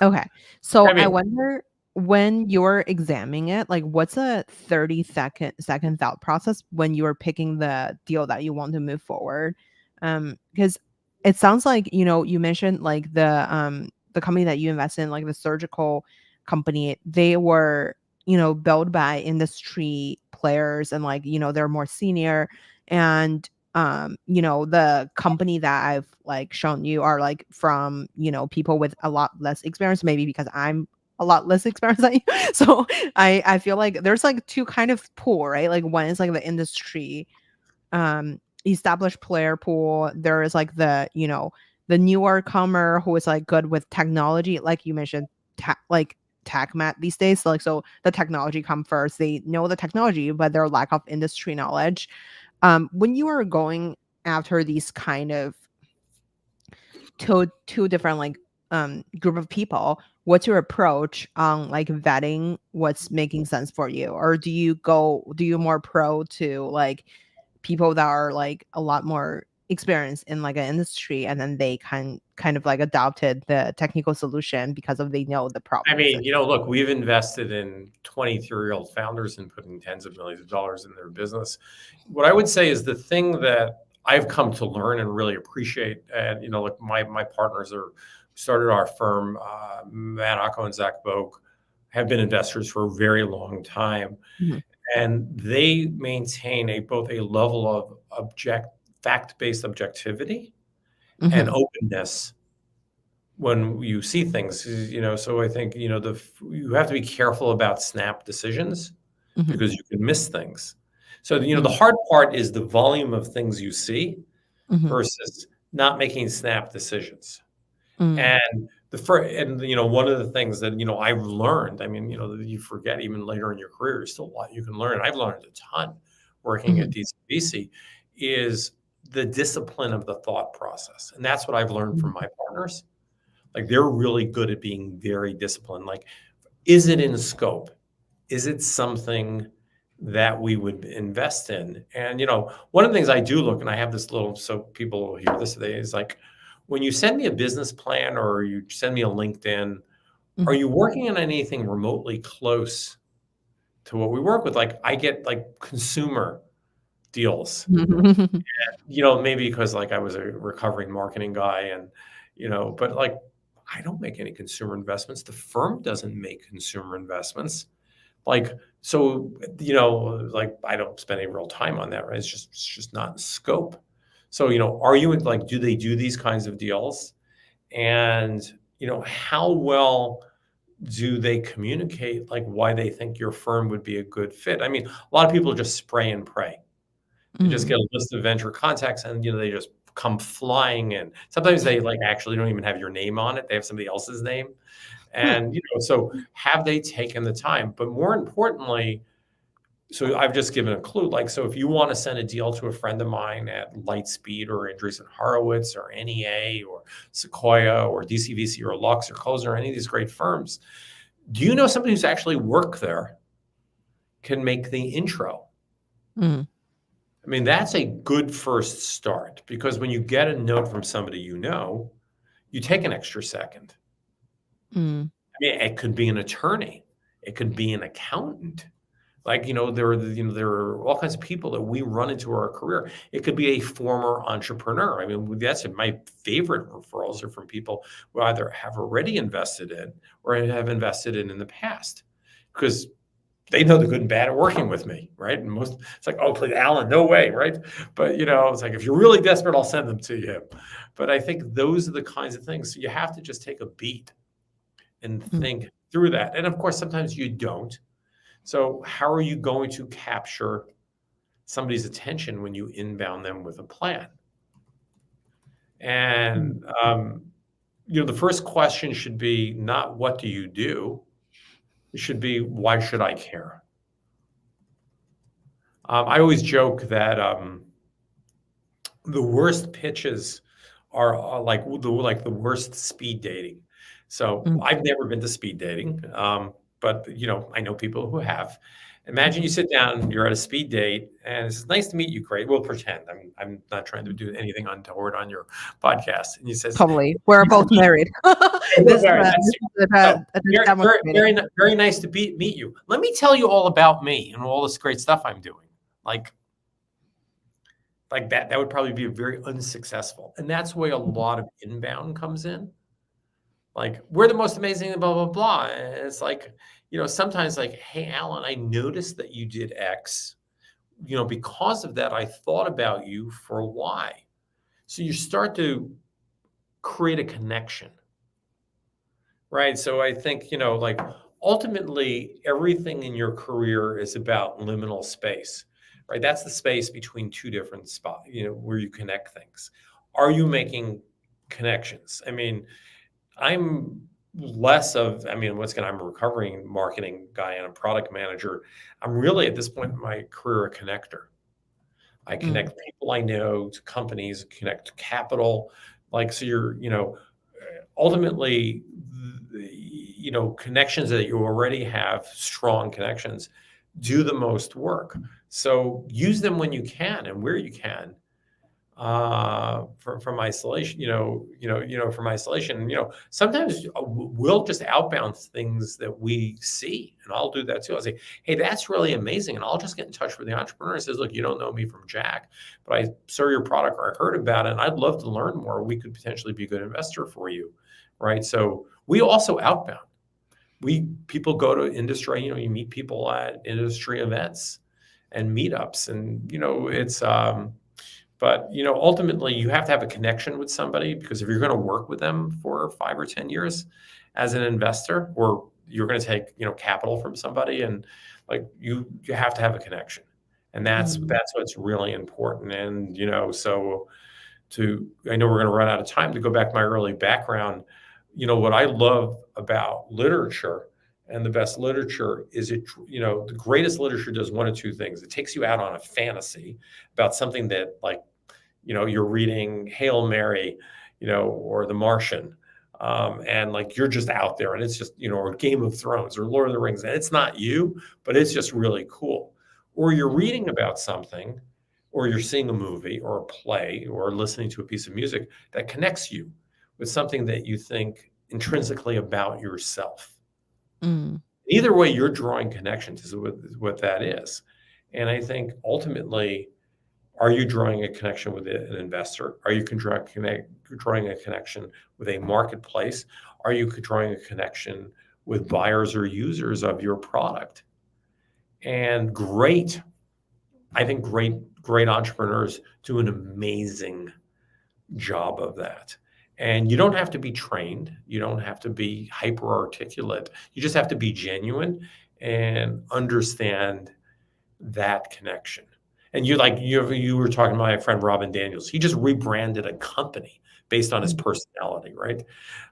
Speaker 1: Okay. So
Speaker 2: I
Speaker 1: I
Speaker 2: mean,
Speaker 1: wonder, when you're examining it, like what's a 30-second thought process when you're picking the deal that you want to move forward? Because it sounds like, you mentioned like the company that you invest in, like the surgical company, they were, built by industry players, and like, they're more senior. And the company that I've like shown you are like from, people with a lot less experience, maybe because I'm a lot less experienced than you. So I feel like there's like 2 kind of pool, right? Like, one is like the industry established player pool. There is like the newer comer who is like good with technology, like you mentioned, like tech mat these days. So the technology come first. They know the technology, but their lack of industry knowledge. When you are going after these kind of two different like group of people, what's your approach on like vetting what's making sense for you? Or do you more pro to like people that are like a lot more experienced in like an industry, and then they kind of like adopted the technical solution because of they know the
Speaker 2: I
Speaker 1: problems?
Speaker 2: mean, look, we've invested in 23-year-old founders and putting tens of millions of dollars in their business. What I would say is, the thing that I've come to learn and really appreciate, and like my partners started our firm, Matt Ocko and Zach Boak, have been investors for a very long time,
Speaker 1: Mhm.
Speaker 2: and they maintain both a level of fact-based objectivity and
Speaker 1: Mhm.
Speaker 2: openness when you see things. So I think, you have to be careful about snap decisions,
Speaker 1: Mhm.
Speaker 2: because you can miss things. So, the
Speaker 1: Mhm.
Speaker 2: hard part is the volume of things you see
Speaker 1: Mhm.
Speaker 2: versus not making snap decisions.
Speaker 1: Mhm.
Speaker 2: And one of the things that, I've learned, I mean, you forget even later in your career, there's still a lot you can learn. I've learned a ton working at
Speaker 1: Mhm.
Speaker 2: DCVC, is the discipline of the thought process. And that's what I've learned from
Speaker 1: Mhm.
Speaker 2: my partners. Like, they're really good at being very disciplined. Like, is it in scope? Is it something that we would invest in? And, one of the things I do look, and I have this little, so people will hear this today, is like, when you send me a business plan or you send me a LinkedIn, are
Speaker 1: Mhm.
Speaker 2: you working on anything remotely close to what we work with? Like, I get like consumer deals,
Speaker 1: Mhm.
Speaker 2: maybe because like I was a recovering marketing guy, and, but like, I don't make any consumer investments. The firm doesn't make consumer investments. Like, so, like, I don't spend any real time on that, right? It's just not in scope. So, are you like, do they do these kinds of deals? And, how well do they communicate, like, why they think your firm would be a good fit? I mean, a lot of people just spray and pray. They just
Speaker 1: Mhm.
Speaker 2: get a list of venture contacts, and, they just come flying in. Sometimes they like actually don't even have your name on it. They have somebody else's name.
Speaker 1: Hmm.
Speaker 2: And, so have they taken the time? But more importantly, so I've just given a clue. Like, so if you want to send a deal to a friend of mine at Lightspeed or Andreessen Horowitz or NEA or Sequoia or DCVC or Lux or Closer or any of these great firms, do you know somebody who's actually worked there can make the intro?
Speaker 1: Mhm.
Speaker 2: I mean, that's a good first start, because when you get a note from somebody, you take an extra second.
Speaker 1: Mhm.
Speaker 2: I mean, it could be an attorney, it could be an accountant. Like, there are all kinds of people that we run into our career. It could be a former entrepreneur. I mean, that's my favorite referrals are from people who either have already invested in or have invested in the past. Because they know the good and bad of working with me, right? And it's like, oh, please, Alan, no way, right? But it's like, if you're really desperate, I'll send them to you. But I think those are the kinds of things. So you have to just take a beat and think through that. And of course, sometimes you don't. So how are you going to capture somebody's attention when you inbound them with a plan? And the first question should be not what do you do? It should be, why should I care? I always joke that the worst pitches are like the worst speed dating. So I've never been to speed dating, but I know people who have. Imagine you sit down, you're at a speed date, and it's nice to meet you. Great. We'll pretend. I'm not trying to do anything untoward on your podcast. And he says,
Speaker 1: totally. We're both married.
Speaker 2: Very nice to meet you. Let me tell you all about me and all this great stuff I'm doing. Like that would probably be very unsuccessful. And that's where a lot of inbound comes in. Like, we're the most amazing, blah, blah, blah. And it's like, sometimes like, hey, Alan, I noticed that you did X. Because of that, I thought about you for Y. So you start to create a connection, right? So I think, like, ultimately, everything in your career is about liminal space, right? That's the space between two different spots, where you connect things. Are you making connections? I mean, I'm less of, I'm a recovering marketing guy and a product manager. I'm really, at this point in my career, a connector. I connect people I know to companies, connect to capital. Like, so you're, ultimately, connections that you already have, strong connections, do the most work. So use them when you can and where you can. From isolation, from isolation, sometimes we'll just outbound things that we see, and I'll do that too. I'll say, hey, that's really amazing. And I'll just get in touch with the entrepreneur and says, look, you don't know me from Jack, but I saw your product or I heard about it and I'd love to learn more. We could potentially be a good investor for you. Right. So we also outbound. People go to industry, you meet people at industry events and meetups, and, it's, but, ultimately you have to have a connection with somebody, because if you're going to work with them for 5 or 10 years as an investor, or you're going to take, capital from somebody, and like you have to have a connection. And that's what's really important. And, so I know we're going to run out of time. To go back to my early background, what I love about literature, and the best literature is the greatest literature does one of two things. It takes you out on a fantasy about something that, like, you're reading Hail Mary, or The Martian. And like, you're just out there, and it's just, or Game of Thrones or Lord of the Rings. And it's not you, but it's just really cool. Or you're reading about something, or you're seeing a movie or a play or listening to a piece of music that connects you with something that you think intrinsically about yourself. Either way, you're drawing connections is what that is. And I think ultimately, are you drawing a connection with an investor? Are you drawing a connection with a marketplace? Are you drawing a connection with buyers or users of your product? And I think great entrepreneurs do an amazing job of that. And you don't have to be trained. You don't have to be hyper articulate. You just have to be genuine and understand that connection. And you were talking to my friend Robin Daniels. He just rebranded a company based on his personality, right?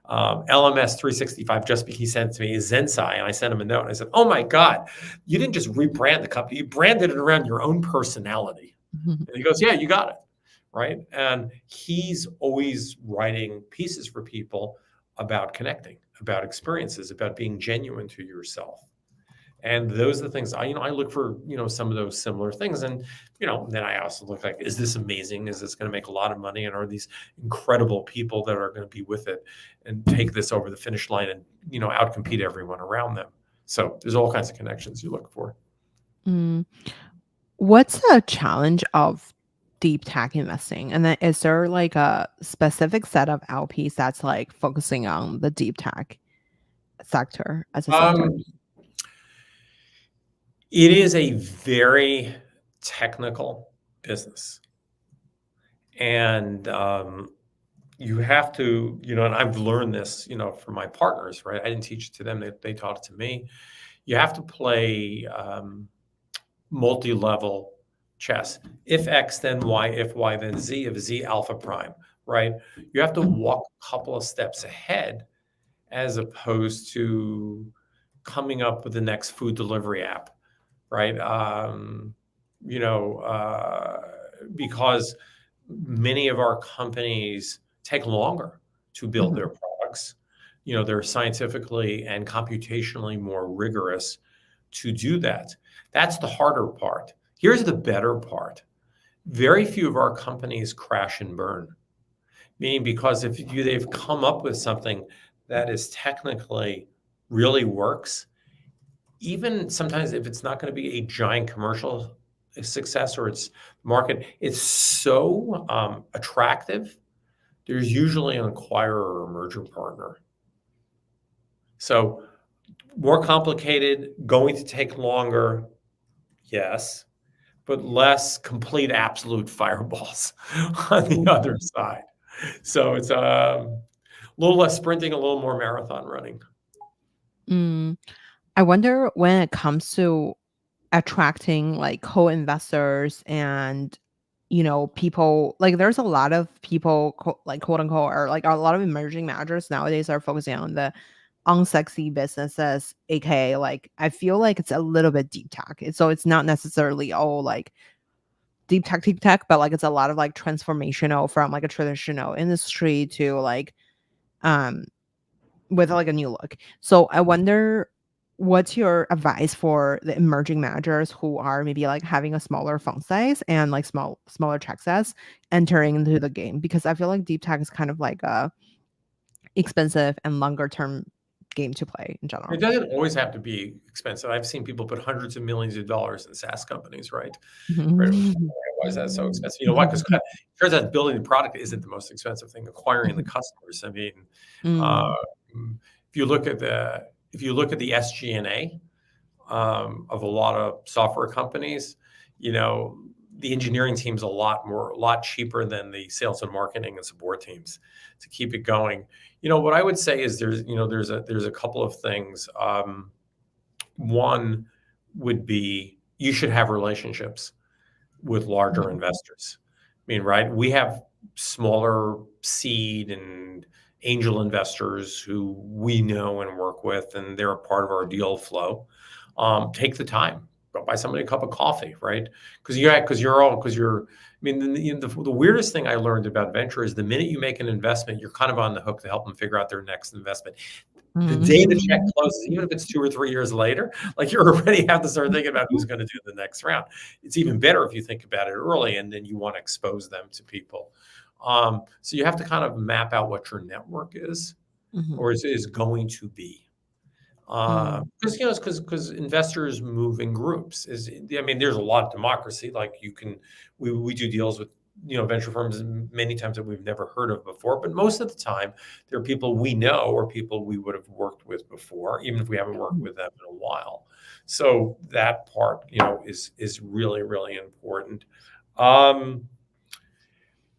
Speaker 2: LMS 365, he sent to me Zensai, and I sent him a note. And I said, oh my God, you didn't just rebrand the company. You branded it around your own personality. And he goes, yeah, you got it. Right. And he's always writing pieces for people about connecting, about experiences, about being genuine to yourself. And those are the things I look for, some of those similar things. And, then I also look like, is this amazing? Is this going to make a lot of money? And are these incredible people that are going to be with it and take this over the finish line and, outcompete everyone around them? So there's all kinds of connections you look for.
Speaker 1: What's a challenge of deep tech investing? And then is there like a specific set of LPs that's like focusing on the deep tech sector as a sector?
Speaker 2: It is a very technical business. And you have to, and I've learned this, from my partners, right? I didn't teach it to them, they taught it to me. You have to play multi-level chess. If X, then Y, if Y, then Z, if Z alpha prime, right? You have to walk a couple of steps ahead as opposed to coming up with the next food delivery app, right? Because many of our companies take longer to build their products. They're scientifically and computationally more rigorous to do that. That's the harder part. Here's the better part. Very few of our companies crash and burn, meaning because if they've come up with something that is technically really works, even sometimes if it's not going to be a giant commercial success or it's market, it's so attractive, there's usually an acquirer or a merger partner. So more complicated, going to take longer, yes, but less complete absolute fireballs on the other side. So it's a little less sprinting, a little more marathon running.
Speaker 1: I wonder when it comes to attracting like co-investors and people, like there's a lot of people like quote unquote, or like a lot of emerging managers nowadays are focusing on the unsexy businesses, aka like I feel like it's a little bit deep tech. So it's not necessarily all like deep tech, but like it's a lot of like transformational from like a traditional industry to like um with like a new look. So I wonder, what's your advice for the emerging managers who are maybe like having a smaller font size and like smaller check size entering into the game? Because I feel like deep tech is kind of like a expensive and longer term game to play in general.
Speaker 2: It doesn't always have to be expensive. I've seen people put hundreds of millions of dollars in SaaS companies, right? Right. Why is that so expensive? You know why? Because it turns out building the product isn't the most expensive thing. Acquiring the customers. I mean, if you look at the SG&A of a lot of software companies, the engineering team's a lot cheaper than the sales and marketing and support teams to keep it going. What I would say is there's a couple of things. One would be you should have relationships with larger investors. I mean, right? We have smaller seed and angel investors who we know and work with, and they're a part of our deal flow. Take the time, go buy somebody a cup of coffee, right? Because I mean, the weirdest thing I learned about venture is the minute you make an investment, you're kind of on the hook to help them figure out their next investment. The day the check closes, even if it's 2 or 3 years later, like you already have to start thinking about who's going to do the next round. It's even better if you think about it early, and then you want to expose them to people. So you have to kind of map out what your network is, or is going to be. Because investors move in groups. There's a lot of democracy. Like we do deals with venture firms many times that we've never heard of before, but most of the time they're people we know or people we would have worked with before, even if we haven't worked with them in a while. So that part, is really, really important.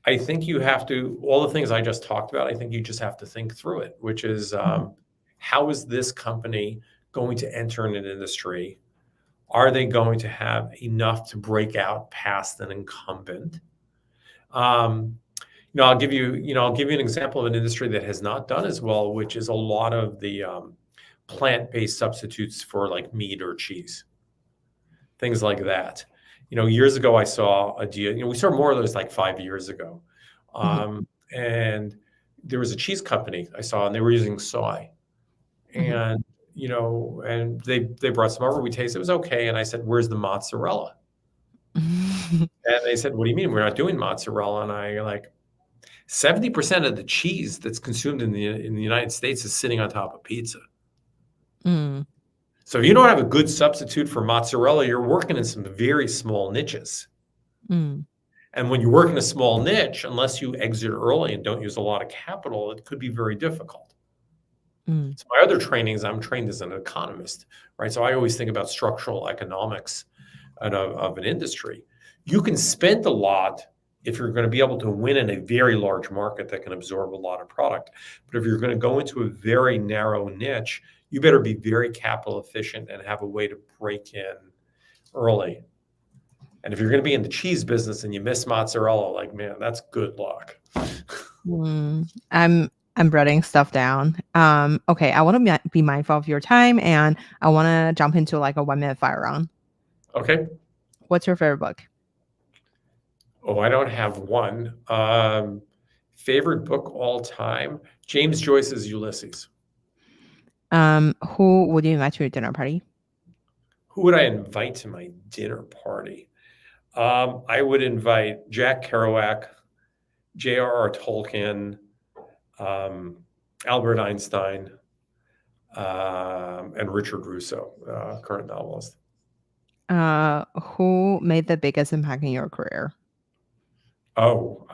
Speaker 2: I think you have to, all the things I just talked about, I think you just have to think through it, which is how is this company going to enter in an industry? Are they going to have enough to break out past an incumbent? I'll give you an example of an industry that has not done as well, which is a lot of the plant-based substitutes for like meat or cheese, things like that. Years ago I saw a deal. We saw more of those like 5 years ago, and there was a cheese company I saw, and they were using soy, and and they brought some over. We tasted, it was okay, and I said, "Where's the mozzarella?" And they said, "What do you mean we're not doing mozzarella?" And I like 70% of the cheese that's consumed in the United States is sitting on top of pizza. So if you don't have a good substitute for mozzarella, you're working in some very small niches. And when you work in a small niche, unless you exit early and don't use a lot of capital, it could be very difficult.
Speaker 1: Mm.
Speaker 2: So my other trainings, I'm trained as an economist, right? So I always think about structural economics of an industry. You can spend a lot if you're going to be able to win in a very large market that can absorb a lot of product. But if you're going to go into a very narrow niche, you better be very capital efficient and have a way to break in early. And if you're going to be in the cheese business and you miss mozzarella, like, man, that's good luck.
Speaker 1: Mm. I'm writing stuff down. Okay, I want to be mindful of your time, and I want to jump into like a 1 minute fire round.
Speaker 2: Okay.
Speaker 1: What's your favorite book?
Speaker 2: Oh, I don't have one. Favorite book all time? James Joyce's Ulysses.
Speaker 1: Who would you invite to your dinner party?
Speaker 2: Who would I invite to my dinner party? I would invite Jack Kerouac, J.R.R. Tolkien, Albert Einstein, and Richard Russo, current novelist.
Speaker 1: Who made the biggest impact in your career?
Speaker 2: Oh,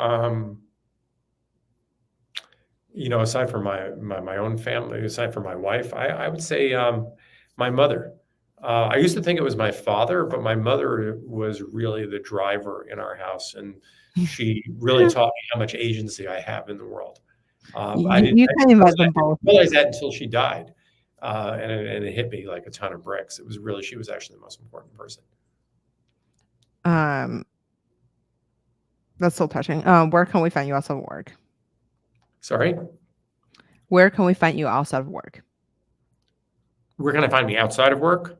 Speaker 2: aside from my own family, aside from my wife, I would say my mother. I used to think it was my father, but my mother was really the driver in our house, and she really taught me how much agency I have in the world. I
Speaker 1: You can invite them both.
Speaker 2: didn't realize that until she died, and it hit me like a ton of bricks. It was really, she was actually the most important person.
Speaker 1: That's so touching. Where can we find you outside of work?
Speaker 2: Sorry?
Speaker 1: Where can we find you outside of work?
Speaker 2: Where can I find me outside of work?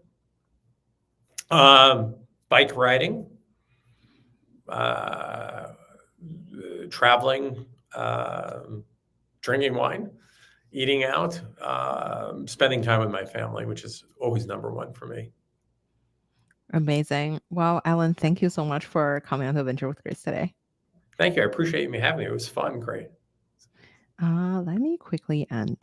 Speaker 2: Bike riding, traveling, drinking wine, eating out, spending time with my family, which is always number one for me.
Speaker 1: Amazing. Well, Ellen, thank you so much for coming on to Venture with Grace today.
Speaker 2: Thank you. I appreciate you having me. It was fun. Great.
Speaker 1: Let me quickly end.